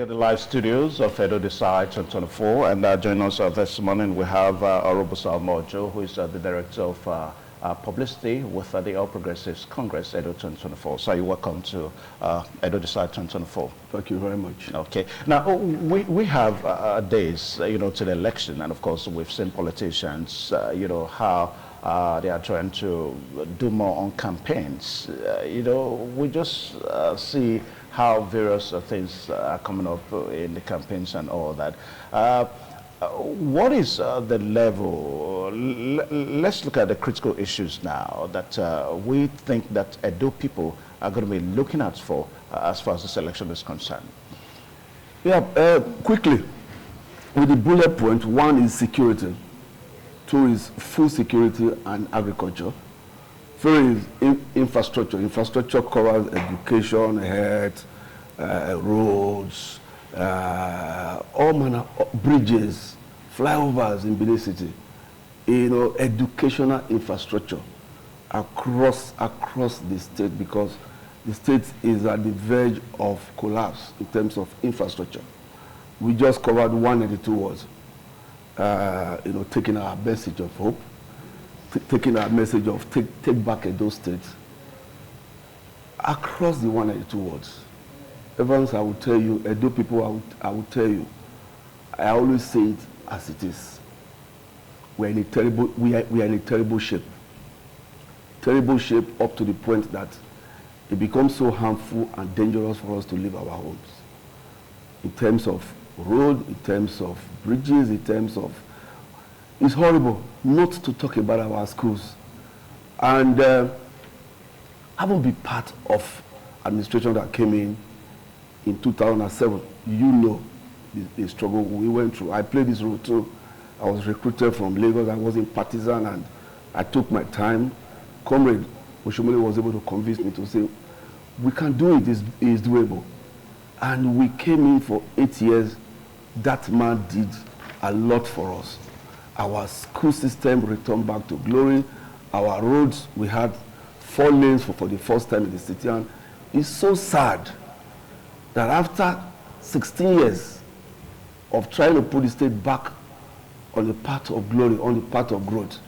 In the live studios of EDO Decide 2024, and joining us this morning we have Orobosa Omo-Ojo, who is the Director of Publicity with the All Progressives Congress EDO 2024. So you're welcome to EDO Decide 2024. Thank you very much. Okay. Now we have days, to the election, and of course we've seen politicians, how they are trying to do more on campaigns. We just see how various things are coming up in the campaigns and all that. What is the level? Let's look at the critical issues now that we think that EDO people are going to be looking out for as far as this election is concerned. Yeah, quickly, with the bullet point, one is security, two is food security and agriculture, three is infrastructure. Infrastructure covers education, health, roads, all manner of bridges, flyovers in Benin City, educational infrastructure across the state, because the state is at the verge of collapse in terms of infrastructure. We just covered 182 wards, taking our message of hope, taking our message of take back Edo State across the 182 wards. Evans, I will tell you, Edo people, I will tell you, I always say it as it is. We are in a terrible shape. Terrible shape up to the point that it becomes so harmful and dangerous for us to leave our homes. In terms of road, in terms of bridges, in terms of... It's horrible not to talk about our schools. And I will be part of administration that came in 2007. You know the struggle we went through. I played this role too. I was recruited from Lagos. I wasn't partisan, and I took my time. Comrade Oshomole was able to convince me to say, we can do it, it's doable. And we came in for 8 years. That man did a lot for us. Our school system returned back to glory. Our roads, we had 4 lanes for the first time in the city. And it's so sad that after 16 years of trying to put the state back on the path of glory, on the path of growth,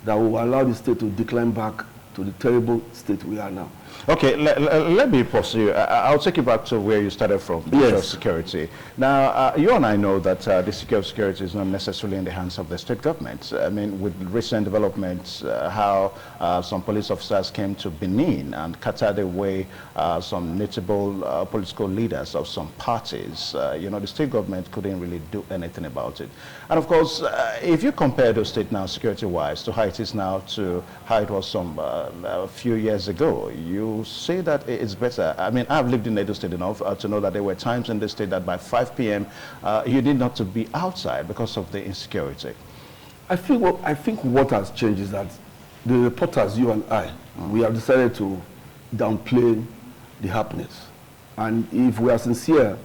that will allow the state to decline back to the terrible state we are now. Okay, let me pursue. I'll take you back to where you started from, yes. Security. Now, you and I know that the security is not necessarily in the hands of the state government. I mean, with recent developments, how some police officers came to Benin and carted away some notable political leaders of some parties, the state government couldn't really do anything about it. And of course, if you compare the state now security-wise to how it is now to how it was a few years ago, you say that it's better. I mean, I've lived in Edo State enough to know that there were times in the state that by 5 p.m. You need not to be outside because of the insecurity. I think what has changed is that the reporters, you and I, we have decided to downplay the happiness. And if we are sincere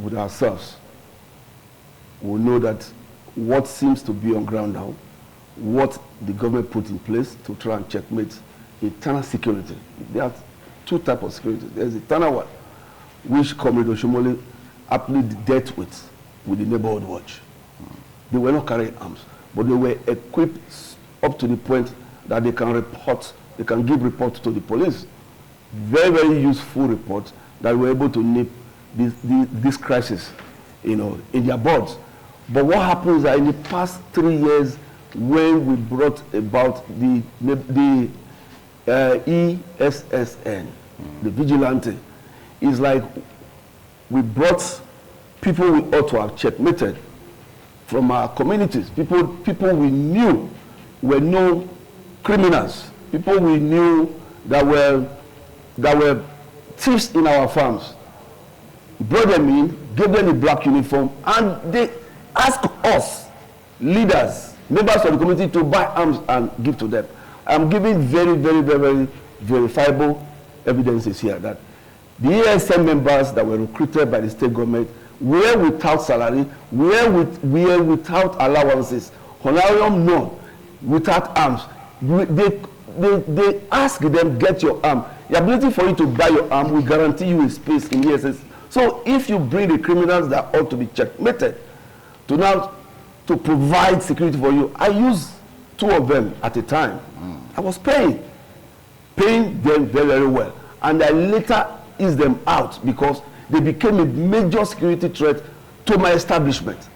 with ourselves, we'll know that what seems to be on ground now, what the government put in place to try and checkmate internal security. There are 2 types of security. There's the internal one, which Comrade Oshomole aptly dealt with the neighborhood watch. They were not carrying arms, but they were equipped up to the point that they can give reports to the police. Very, very useful reports that were able to nip this crisis, in their boards. But what happens is that in the past 3 years, when we brought about the ESSN, the vigilante, is like we brought people we ought to have checkmated from our communities, people we knew were no criminals, people we knew that were thieves in our farms. Brought them in, gave them a black uniform, and they asked us, leaders, members of the community, to buy arms and give to them. I'm giving very, very, very, very verifiable evidences here that the ESM members that were recruited by the state government were without salary, were without allowances, honorarium none, without arms. They ask them, get your arm. The ability for you to buy your arm will guarantee you a space in ESS So if you bring the criminals that ought to be checkmated to provide security for you, I used 2 of them at a time. I was paying them very, very well. And I later eased them out because they became a major security threat to my establishment.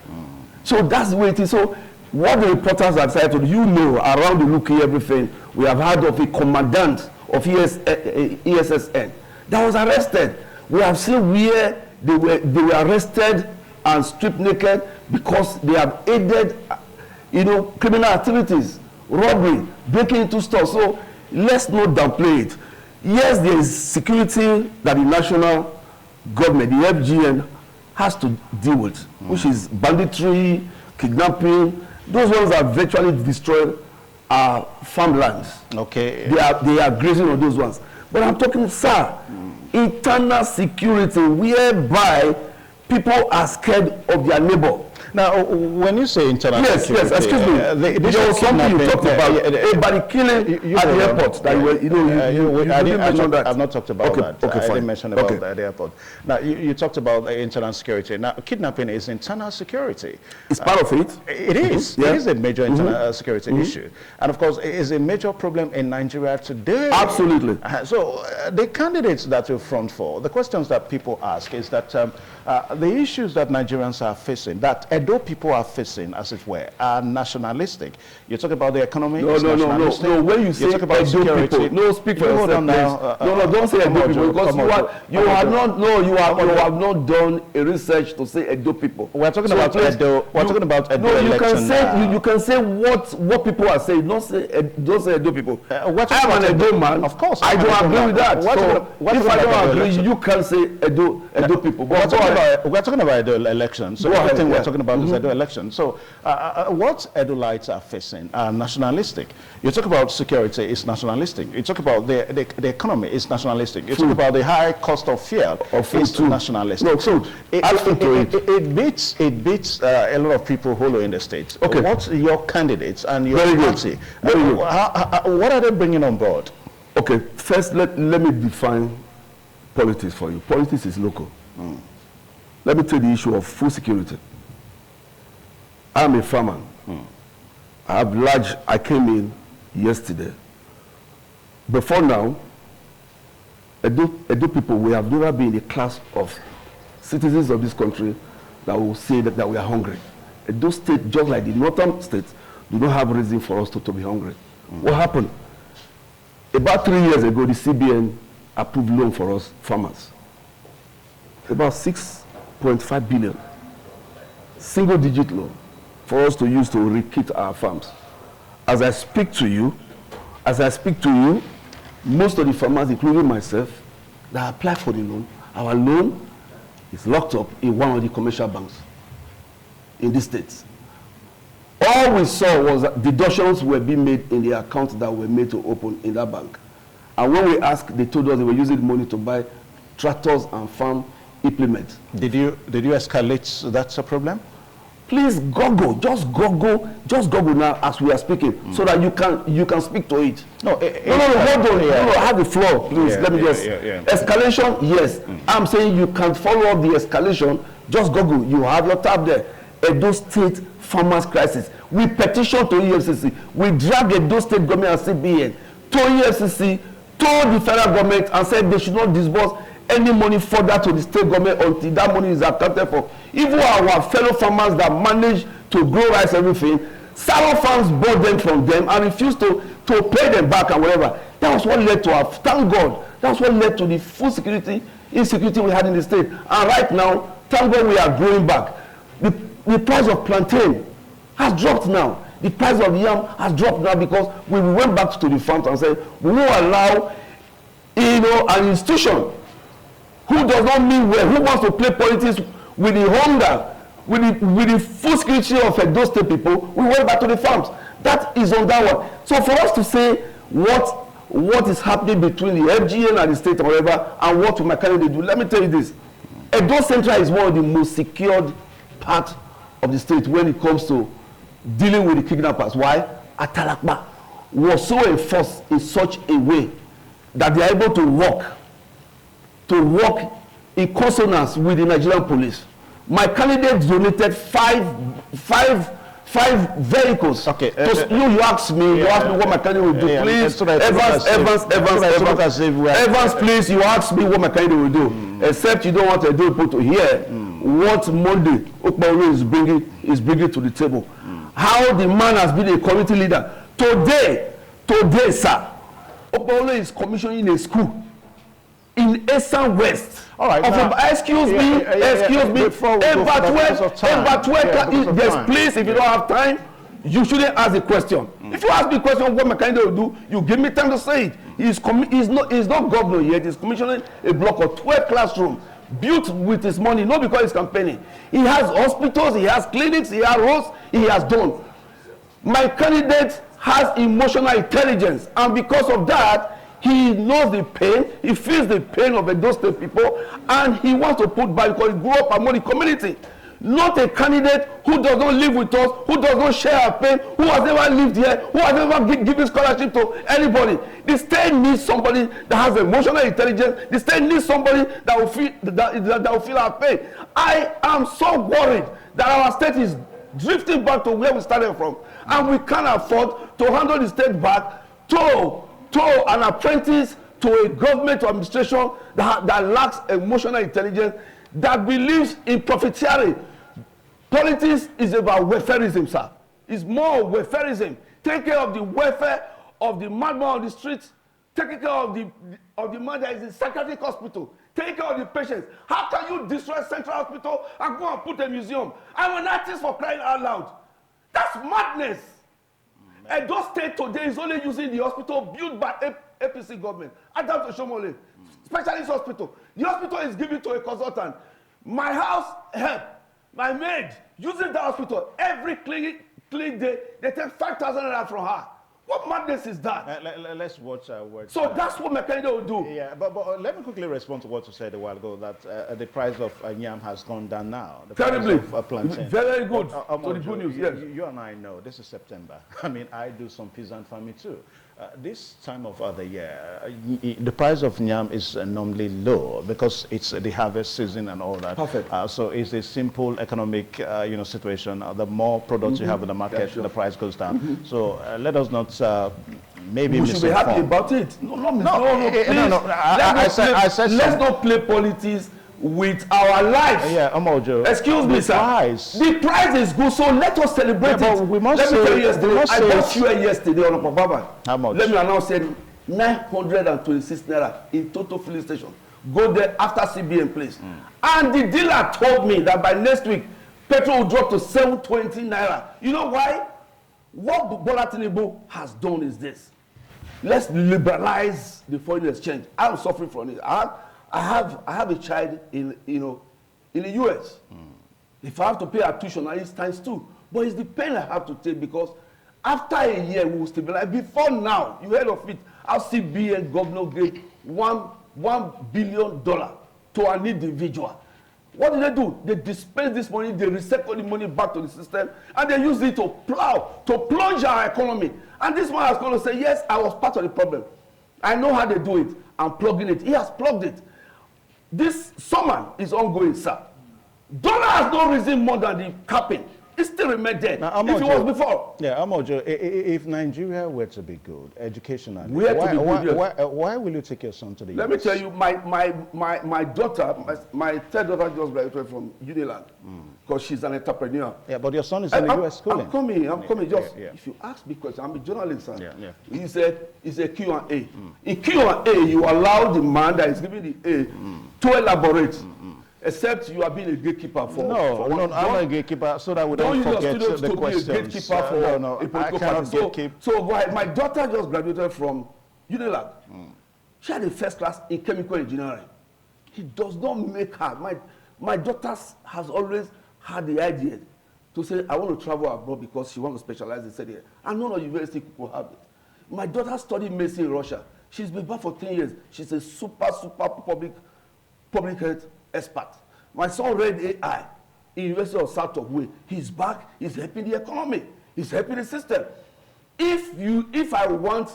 So that's the way it is. So what the reporters have said, around the looking everything, we have heard of a commandant of ESSN that was arrested. We have seen where they were arrested and stripped naked because they have aided, criminal activities, robbery, breaking into stores. So let's not downplay it. Yes, there is security that the national government, the FGN, has to deal with, which is banditry, kidnapping. Those ones are virtually destroyed our farmlands. Okay. They are grazing on those ones. But I'm talking, sir, internal security, whereby people are scared of their neighbor. Now, when you say internal security, yes, excuse me. There was something you talked about, everybody killing at the airport. I've not talked about that. I didn't mention about that at the airport. Now, you talked about internal security. Now, kidnapping is internal security. It's part of it. It is. It is a major internal security issue. And of course, it is a major problem in Nigeria today. Absolutely. So, the candidates that you front for, the questions that people ask is that the issues that Nigerians are facing, that Edo people are facing, as it were, are nationalistic. You talk about the economy. No. When you say talk about security, people, speak for yourself. No, don't say Edo people because you have not done a research to say Edo people. We're talking about Edo. We're talking about Edo election. You can say what people are saying. Don't say Edo people. I'm an Edo man. Of course, I don't agree with that. So if I don't agree, you can say Edo people. We're talking about Edo election. So everything we're talking about is Edo election. So what Edo-lites are facing are nationalistic. You talk about security, it's nationalistic. You talk about the economy, it's nationalistic. You talk about the high cost of fuel, it's nationalistic. No, food. It beats a lot of people who are in the state. Okay. What's your candidates and your party? What are they bringing on board? Okay, first let me define politics for you. Politics is local. Let me take the issue of food security. I'm a farmer. I came in yesterday. Before now, Edo people, we have never been in a class of citizens of this country that will say that we are hungry. Edo state, just like the northern states, do not have reason for us to be hungry. What happened? About 3 years ago, the CBN approved loan for us farmers. About 6.5 billion, single-digit loan for us to use to rekit our farms. As I speak to you, most of the farmers, including myself, that applied for the loan, our loan is locked up in one of the commercial banks in these states. All we saw was that deductions were being made in the accounts that were made to open in that bank. And when we asked, they told us they were using the money to buy tractors and farm implements. Did you escalate that's a problem? Please just Google now as we are speaking, so that you can speak to it. No, hold on. Have the floor, please. Let me just escalation. Yes, I'm saying you can follow up the escalation. Just Google. You have your tab there. Edo State farmers crisis. We petitioned to EFCC. We dragged Edo State government and CBN to EFCC, told the federal government and said they should not disburse any money further to the state government until that money is accounted for. Even our fellow farmers that manage to grow rice, everything, Salo farms bought them from them and refused to pay them back and whatever. That was what led to our, thank God, that's what led to the food security, insecurity we had in the state. And right now, thank God we are growing back. The price of plantain has dropped now. The price of yam has dropped now because we went back to the farms and said, we won't allow, an institution who does not mean well, who wants to play politics with the hunger, with the food security of those state people, we went back to the farms. That is on that one. So for us to say what is happening between the FGN and the state or whatever, and what my candidate do, let me tell you this. Edo Central is one of the most secured parts of the state when it comes to dealing with the kidnappers. Why? Atalakpa was so enforced in such a way that they are able to walk in consonance with the Nigerian police. My candidate donated five vehicles. Okay. You ask me what my candidate will do. Please, Evans, please, you ask me what my candidate will do. Except you don't want to do people to hear what Monday Omo-Ojo is bringing to the table. How the man has been a community leader. Today, sir, Omo-Ojo is commissioning a school in Eastern West. All right. Excuse me. Yes, please, if you don't have time, you shouldn't ask the question. If you ask me a question what my candidate will do, you give me time to say it. He's not governor yet. He's commissioning a block of 12 classrooms built with his money, not because he's campaigning. He has hospitals, he has clinics, he has roads, he has done. My candidate has emotional intelligence, and because of that, he knows the pain, he feels the pain of those people, and he wants to put back because he grew up among the community. Not a candidate who does not live with us, who does not share our pain, who has never lived here, who has never given scholarship to anybody. The state needs somebody that has emotional intelligence. The state needs somebody that will feel our pain. I am so worried that our state is drifting back to where we started from, and we can't afford to handle the state back to an apprentice to a government administration that lacks emotional intelligence, that believes in profiteering. Politics is about welfareism, sir. It's more welfareism. Take care of the welfare of the madman on the streets. Taking care of the man that is in psychiatric hospital. Take care of the patients. How can you destroy Central Hospital and go and put a museum? I'm an artist, for crying out loud. That's madness. Edo State today is only using the hospital built by APC government. Adam to Shomole, specialist hospital. The hospital is given to a consultant. My house help. My maid using the hospital every clinic day. They take 5,000 naira from her. What madness is that? Let's watch our words. So that's what my candidate will do. Yeah, but let me quickly respond to what you said a while ago, that the price of yam has gone down now. The Terribly. Price of plantain. Very good. So the good news, yes. You and I know this is September. I mean, I do some peasant farming too. This time of the year, the price of yam is normally low because it's the harvest season and all that. Perfect. So it's a simple economic situation. The more products you have in the market, the price goes down. So let us not maybe we should be happy about it. No. Let's not play politics with our lives. Yeah, Omo-Ojo. Excuse me, sir. The price is good, so let us celebrate it. We must let me tell you yesterday. I bought fuel yesterday on Baba. How much? Let me announce it. 926 naira in total filling station. Go there after CBN, please. And the dealer told me that by next week, petrol will drop to 720 naira. You know why? What Bola Tinubu has done is this. Let's liberalize the foreign exchange. I'm suffering from it. I have a child in the US. If I have to pay a tuition, it's times 2. But it's the pain I have to take because after a year we will stabilize. Before now, you heard of it. Our CBN governor gave $1 billion to an individual. What did they do? They dispense this money, they recycle the money back to the system, and they use it to plunge our economy. And this man has going to say, yes, I was part of the problem. I know how they do it. I'm plugging it. He has plugged it. This summer is ongoing, sir. Dollar has no reason more than the capping. It still remains there. Now, if it was before. Yeah, Omo-Ojo, if Nigeria were to be good, educationally, why will you take your son to the US? Let me tell you, my daughter, my third daughter just graduated from Unilag because she's an entrepreneur. Yeah, but your son is in the US schooling. I'm coming. Just if you ask me questions, I'm a journalist, sir. It's a Q&A. In Q&A, you allow the man that is giving the A to elaborate. Except you are being a gatekeeper for. No, I'm not a gatekeeper, so that we don't forget the questions. Be a gatekeeper for I cannot gatekeep. So my daughter just graduated from Unilag. She had a first class in chemical engineering. He does not make her. My daughter has always had the idea to say, I want to travel abroad because she wants to specialize in study. And none of university people have it. My daughter studied medicine in Russia. She's been back for 10 years. She's a super public health expert. My son read AI in University of South of Wales. He's back. He's helping the economy. He's helping the system. If I want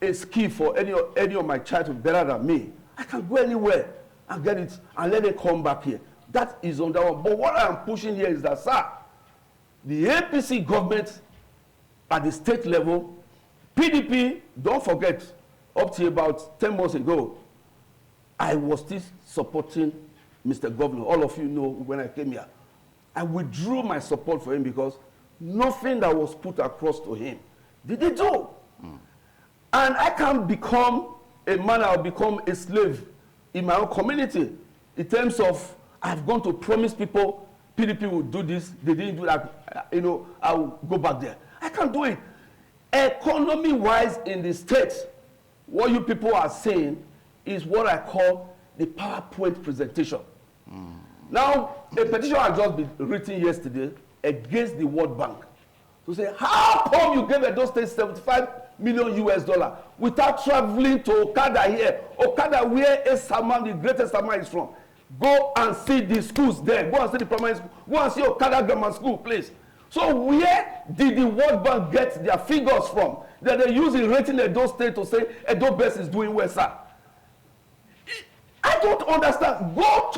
a skill for any of my child to be better than me, I can go anywhere and get it and let them come back here. That is on that one. But what I'm pushing here is that, sir, the APC government at the state level, PDP, don't forget, up to about 10 months ago, I was still supporting Mr. Governor. All of you know when I came here. I withdrew my support for him because nothing that was put across to him did they do. And I can't become a man, I'll become a slave in my own community in terms of I've gone to promise people PDP will do this, they didn't do that, you know, I'll go back there. I can't do it. Economy-wise in the state, what you people are saying is what I call the PowerPoint presentation. Now, a petition has just been written yesterday against the World Bank to say, how come you gave those states $75 million without traveling to Okada here? Okada, where Esama, the greatest Sama is from. Go and see the schools there. Go and see the primary school. Go and see Okada Grammar School, please. So where did the World Bank get their figures from that they use in rating Edo State to say Edo Best is doing well, sir? I don't understand. Go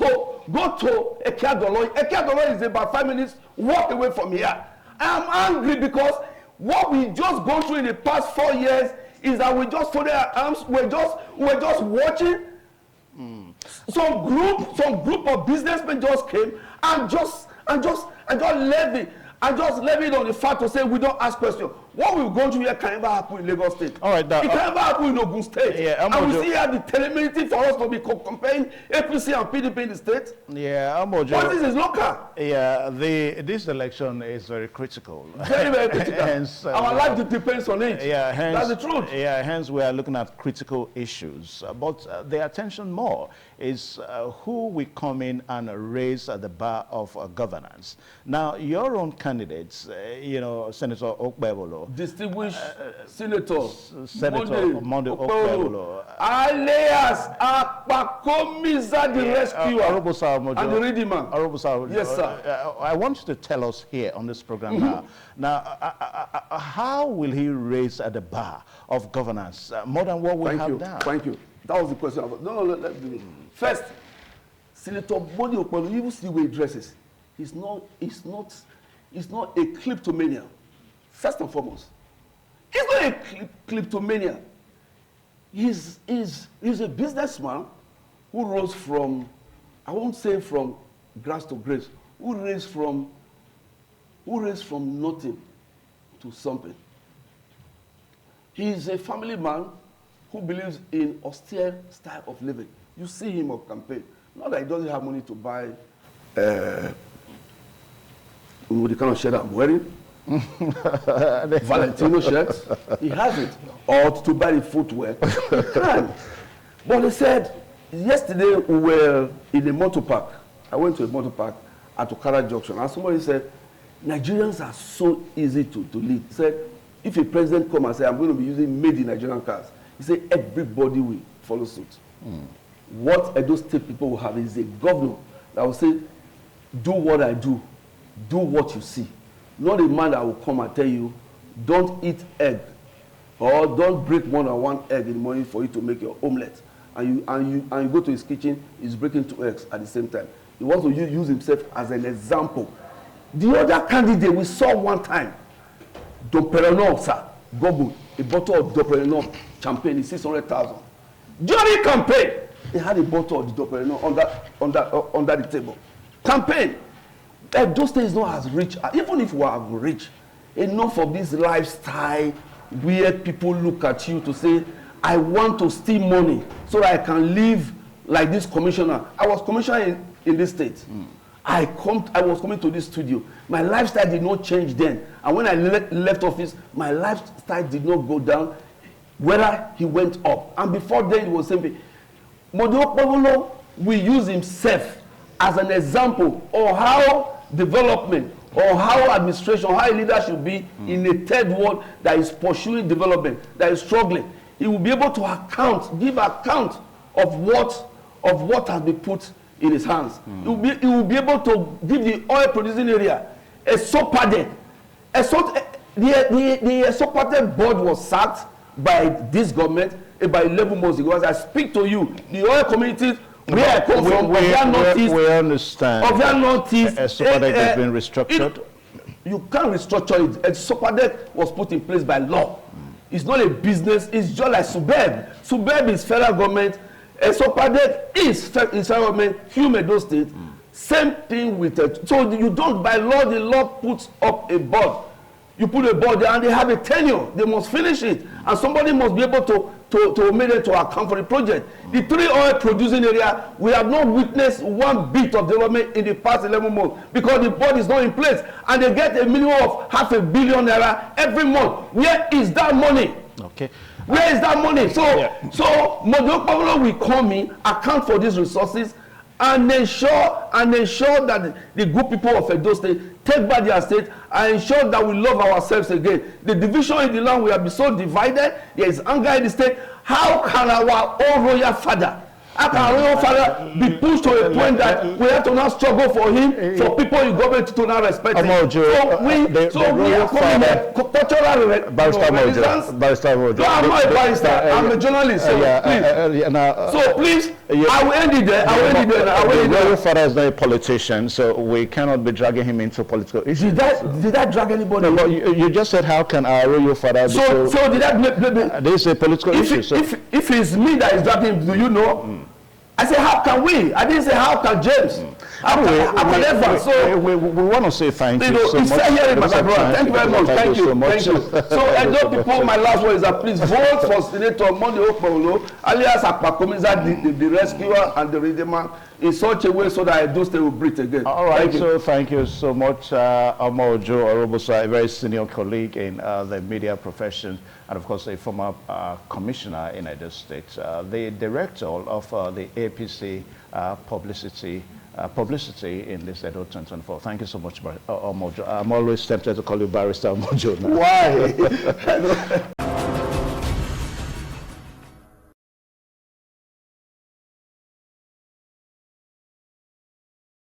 to Ekeadolo. Ekeadolo is about 5 minutes walk away from here. I am angry because what we just gone through in the past 4 years is that we just folded our arms. We're just watching. Some group of businessmen just came and just levied on the fact to say we don't ask questions. What we're going through here can never happen in Lagos State. All right, it can never happen in Ogun State. Yeah, and we see here the telemedicine for us to be comparing APC and PDP in the state. Yeah, Omo-Ojo. But this is local. Yeah, this election is very critical. Very, very critical. Hence, our life depends on it. Yeah, hence, that's the truth. Yeah, hence we are looking at critical issues. But the attention more is who we come in and raise at the bar of governance. Now, your own candidates, you know, Senator Okpebolo, distinguished Senator Monday Okpebolo, alias Akpakomiza the rescuer, Orobosa Omo-Ojo, and the redeemer. Orobosa Omo-Ojo. Yes, sir. I want you to tell us here on this program now, how will he raise at the bar of governance more than what we have now? Thank you. That was the question. No, let's do it. First, Senator Monday Okpebolo, you see the way he dresses. He's not a kleptomania. First and foremost, he's not a kleptomania. He's a businessman who rose from, I won't say from grass to grace, who raised from nothing to something. He's a family man who believes in austere style of living. You see him on campaign. Not that he doesn't have money to buy the kind of shirt I'm wearing. Valentino shirts, he has it, or to buy the footwear, he can. But he said, yesterday we were in a motor park. I went to a motor park at Okada Junction, and somebody said, Nigerians are so easy to lead. He said, if a president come and say, I'm going to be using made in Nigerian cars, he said, everybody will follow suit. What Edo State people will have is a governor that will say, do what I do what you see. Not a man that will come and tell you, don't eat egg, or don't break more than one egg in the morning for you to make your omelette. And you go to his kitchen, he's breaking 2 eggs at the same time. He wants to use himself as an example. The other candidate we saw one time, Dom Perignon, sir, Gobu, a bottle of Dom Perignon champagne is 600,000. During campaign, they had a bottle of the Dom Perignon under the table. Campaign. Those State is not as rich, even if we are rich, enough of this lifestyle where people look at you to say, I want to steal money so that I can live like this commissioner. I was commissioner in this state. I was coming to this studio. My lifestyle did not change then. And when I left office, my lifestyle did not go down, whether he went up. And before then, it was simply, Monday Okpebolo will use himself as an example of how development or how administration, how a leader should be in a third world that is pursuing development, that is struggling. He will be able to give account of what has been put in his hands. He will be able to give the oil producing area a SOPADE. The SOPADE board was sacked by this government about 11 months ago. As I speak to you, the oil communities Where I come from, Ovia Northeast. We understand. Ovia Northeast. Sopadek has been restructured. You can't restructure it. Sopadek was put in place by law. It's not a business. It's just like Subeb. Subeb is federal government. Sopadek is federal government. Edo State. Same thing with it. So you don't, by law, the law puts up a board. You put a board there and they have a tenure. They must finish it. And somebody must be able to make it to account for the project. The 3 oil producing area, we have not witnessed one bit of development in the past 11 months because the board is not in place. And they get a minimum of $500 million every month. Where is that money? Okay. Where is that money? So Mojo Pablo will come in, account for these resources, and ensure that the good people of Edo State take back their state and ensure that we love ourselves again. The division in the land, we have been so divided. There is anger in the state. How can our own royal father, how can our royal father be pushed to a point that we have to now struggle for him, for people in government to now respect him? So we are calling it cultural resistance. No, I'm not a barrister. I'm a journalist. So please, I will end it there. The royal father is not a politician, so we cannot be dragging him into political issues. Did I drag anybody? No, but you just said, how can our royal father be so did I? This is a political issue. If it's me that is dragging him, do you know? I said, how can we? I didn't say, how can James? How can Evan? So we want to say thank you so much. Thank you very much. Thank you. So, Edo people, my last word is that please vote for Senator Monday Okpolo, alias Akpakomiza, the rescuer and the redeemer, in such a way so that Edo State will breathe again. All right, thank you so much, Omo-Ojo Orobosa, a very senior colleague in the media profession, and of course a former commissioner in Edo State, the director of the APC publicity in this Edo 2024. Thank you so much, Omo-Ojo. I'm always tempted to call you Barrister Omo-Ojo now. Why?